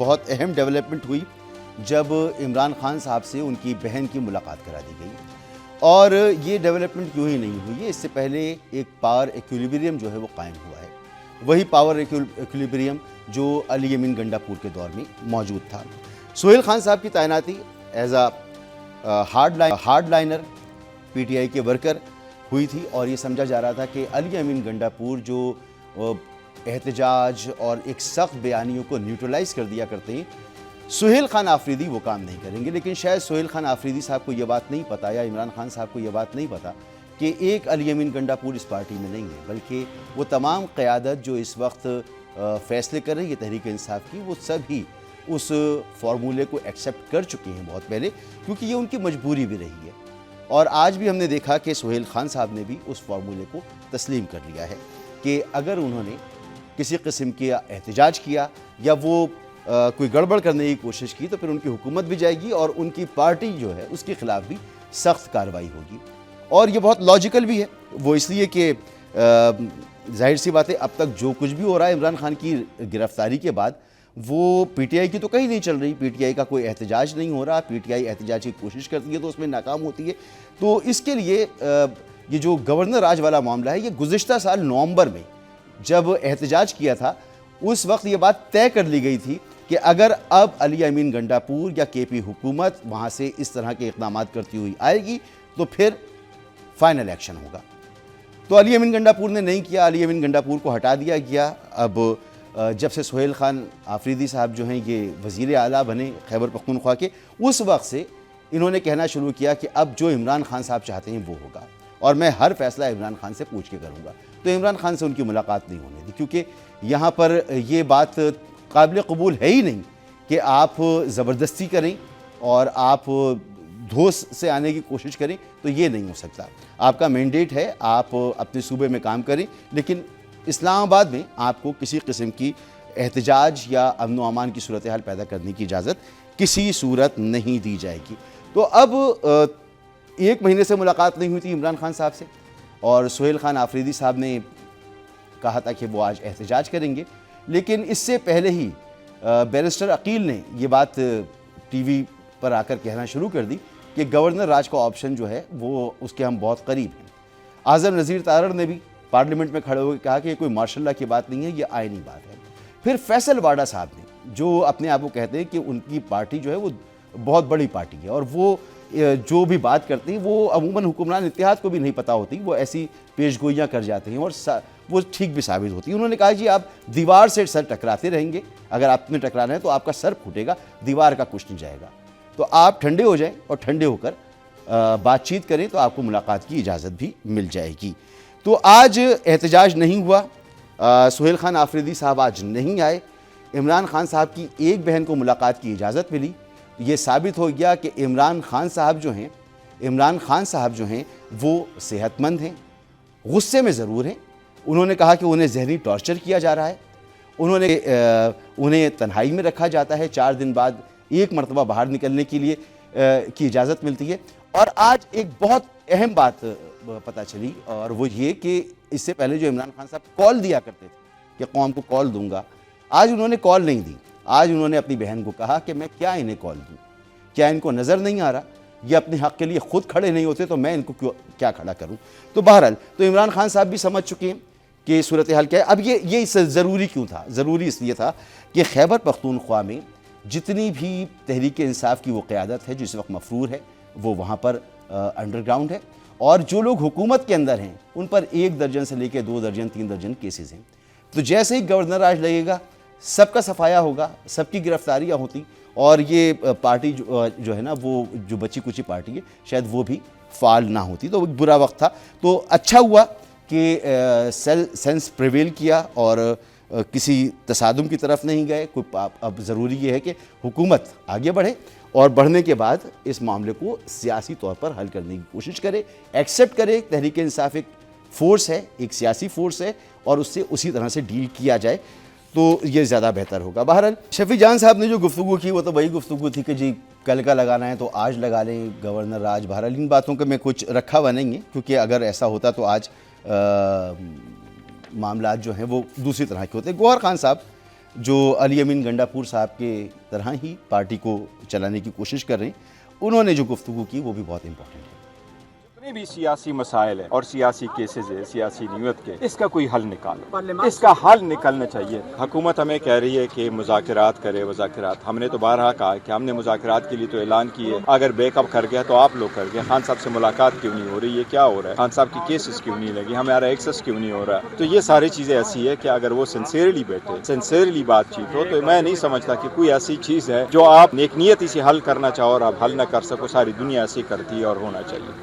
बहुत अहम डेवलपमेंट हुई जब इमरान खान साहब से उनकी बहन की मुलाकात करा दी गई। और ये डेवलपमेंट क्यों ही नहीं हुई है, इससे पहले एक पावर इक्विलिब्रियम जो है वो कायम हुआ है। वही पावर इक्विलिब्रियम जो अली अमीन गंडापुर के दौर में मौजूद था। सोहेल खान साहब की तैनाती एज अ हार्डलाइनर पीटीआई के वर्कर हुई थी और ये समझा जा रहा था कि अली अमीन गंडापुर जो एहतजाज और एक सख्त बयानियों को न्यूट्रलाइज कर दिया करते हैं, सोहेल खान आफरीदी वो काम नहीं करेंगे। लेकिन शायद सोहेल खान आफरीदी साहब को ये बात नहीं पता या इमरान खान साहब को ये बात नहीं पता कि एक अली अमीन गंडापुर इस पार्टी में नहीं है, बल्कि वो तमाम क़यादत जो इस वक्त फ़ैसले कर रही है तहरीक इंसाफ की, वो सभी उस फार्मूले को एक्सेप्ट कर चुके हैं बहुत पहले, क्योंकि ये उनकी मजबूरी भी रही है। और आज भी हमने देखा कि सोहेल खान साहब ने भी उस फार्मूले को तस्लीम कर लिया है कि अगर उन्होंने किसी किस्म का एहतजाज किया या वो कोई गड़बड़ करने की कोशिश की तो फिर उनकी हुकूमत भी जाएगी और उनकी पार्टी जो है उसके ख़िलाफ़ भी सख्त कार्रवाई होगी। और ये बहुत लॉजिकल भी है, वो इसलिए कि जाहिर सी बात है अब तक जो कुछ भी हो रहा है इमरान खान की गिरफ्तारी के बाद वो पीटीआई की तो कहीं नहीं चल रही, पीटीआई का कोई एहतजाज नहीं हो रहा, पीटीआई एहतजाज की कोशिश करती है तो उसमें नाकाम होती है। तो इसके लिए ये जो गवर्नर राज वाला मामला है, ये गुज़िश्ता साल नवंबर में जब एहतजाज किया था उस वक्त ये बात तय कर ली गई थी कि अगर अब अली अमीन गंडापुर या केपी हुकूमत वहाँ से इस तरह के इक़दाम करती हुई आएगी तो फिर फाइनल एक्शन होगा। तो अली अमीन गंडापुर ने नहीं किया, अली अमीन गंडापुर को हटा दिया गया। अब जब से सोहेल खान आफरीदी साहब जो हैं ये वज़ीर आला बने खैबर पख्तूनख्वा के, उस वक्त से इन्होंने कहना शुरू किया कि अब जो इमरान खान साहब चाहते हैं वो होगा और मैं हर फैसला इमरान खान से पूछ के करूँगा। तो इमरान खान से उनकी मुलाकात नहीं होने दी, क्योंकि यहाँ पर ये बात काबिल कबूल है ही नहीं कि आप ज़बरदस्ती करें और आप धोस से आने की कोशिश करें, तो ये नहीं हो सकता। आपका मैंडेट है, आप अपने सूबे में काम करें, लेकिन इस्लामाबाद में आपको किसी किस्म की एहतजाज या अमन व अमान की सूरत हाल पैदा करने की इजाज़त किसी सूरत नहीं दी जाएगी। तो अब 1 महीने से मुलाकात नहीं हुई थी इमरान खान साहब से और सोहेल खान आफरीदी साहब ने कहा था कि वो आज एहतजाज करेंगे, लेकिन इससे पहले ही बैरिस्टर अकील ने ये बात टीवी पर आकर कहना शुरू कर दी कि गवर्नर राज का ऑप्शन जो है वो उसके हम बहुत करीब हैं। आज़म नज़ीर तारड़ ने भी पार्लियामेंट में खड़े होकर कहा कि ये कोई मार्शल लॉ की बात नहीं है, ये आईनी बात है। फिर फैसल वाडा साहब ने, जो अपने आप को कहते हैं कि उनकी पार्टी जो है वो बहुत बड़ी पार्टी है और वो जो भी बात करती हैं वो अमूमन हुक्मरान इत्तेहाद को भी नहीं पता होती, वो ऐसी पेशगोइयाँ कर जाते हैं और वो ठीक भी साबित होती है। उन्होंने कहा जी आप दीवार से सर टकराते रहेंगे, अगर आपने टकराना है तो आपका सर फूटेगा, दीवार का कुछ नहीं जाएगा। तो आप ठंडे हो जाएं और ठंडे होकर बातचीत करें तो आपको मुलाकात की इजाज़त भी मिल जाएगी। तो आज एहतजाज नहीं हुआ, सोहेल खान आफरीदी साहब आज नहीं आए, इमरान खान साहब की एक बहन को मुलाकात की इजाज़त मिली। ये साबित हो गया कि इमरान खान साहब जो हैं वो सेहतमंद हैं, गुस्से में ज़रूर हैं। उन्होंने कहा कि उन्हें ज़हनी टॉर्चर किया जा रहा है, उन्हें तन्हाई में रखा जाता है, 4 दिन बाद एक मरतबा बाहर निकलने के लिए की इजाज़त मिलती है। और आज एक बहुत अहम बात पता चली और वो ये कि इससे पहले जो इमरान खान साहब कॉल दिया करते थे कि कौम को कॉल दूंगा, आज उन्होंने कॉल नहीं दी। आज उन्होंने अपनी बहन को कहा कि मैं क्या इन्हें कॉल दूँ, क्या इनको नज़र नहीं आ रहा, ये अपने हक़ के लिए ख़ुद खड़े नहीं होते तो मैं इनको क्या खड़ा करूँ। तो बहरहाल तो इमरान खान साहब भी समझ चुके हैं कि सूरत हाल क्या है। अब ये ज़रूरी क्यों था? ज़रूरी इसलिए था कि खैबर पख्तूनख्वा में जितनी भी तहरीक इंसाफ की वो क़यादत है जो इस वक्त मफरूर है वो वहाँ पर अंडरग्राउंड है और जो लोग हुकूमत के अंदर हैं उन पर 1 दर्जन से लेकर 2 दर्जन 3 दर्जन केसेस हैं। तो जैसे ही गवर्नर राज लगेगा सबका सफाया होगा, सबकी गिरफ्तारियाँ होती और ये पार्टी जो है ना वो जो बची कुची पार्टी है शायद वो भी फाल ना होती। तो एक बुरा वक्त था। तो अच्छा हुआ कि सेंस प्रिवेल किया और किसी तसादुम की तरफ नहीं गए। अब ज़रूरी ये है कि हुकूमत आगे बढ़े और बढ़ने के बाद इस मामले को सियासी तौर पर हल करने की कोशिश करे, एक्सेप्ट करे। तहरीक इंसाफ एक फ़ोर्स है, एक सियासी फ़ोर्स है और उससे उसी तरह से डील किया जाए तो ये ज़्यादा बेहतर होगा। बहरहाल शफी जान साहब ने जो गुफ्तगू की वो तो वही गुफ्तगू थी कि जी कल का लगाना है तो आज लगा लें, गवर्नर राज। बहरहाल इन बातों का मैं कुछ रखा हुआ नहीं है क्योंकि अगर ऐसा होता तो आज मामला जो हैं वो दूसरी तरह के होते। गौहर खान साहब जो अली अमीन गंडापुर साहब के तरह ही पार्टी को चलाने की कोशिश कर रहे हैं, उन्होंने जो गुफ्तगू की वो भी बहुत इंपॉर्टेंट है। जितने भी सियासी मसाइल है और सियासी केसेस है, सियासी नीयत के, इसका कोई हल निकालो, इसका हल निकलना चाहिए। हुकूमत हमें कह रही है कि मुज़ाकरात करे, मुज़ाकरात। हमने तो बारहा कहा कि हमने मुज़ाकरात के लिए तो ऐलान किए, अगर बैकअप कर गया तो आप लोग कर गए। खान साहब से मुलाकात क्यों नहीं हो रही है, क्या हो रहा है? खान साहब की केसेस क्यों नहीं लगी, हमारा एक्सेस क्यों नहीं हो रहा है? तो ये सारी चीज़ें ऐसी है कि अगर वो सिंसियरली बैठे, सिंसियरली बातचीत हो, तो मैं नहीं समझता कि कोई ऐसी चीज़ है जो आप नेकनियती से हल करना चाहो और आप हल न कर सको। सारी दुनिया ऐसी करती है और होना चाहिए।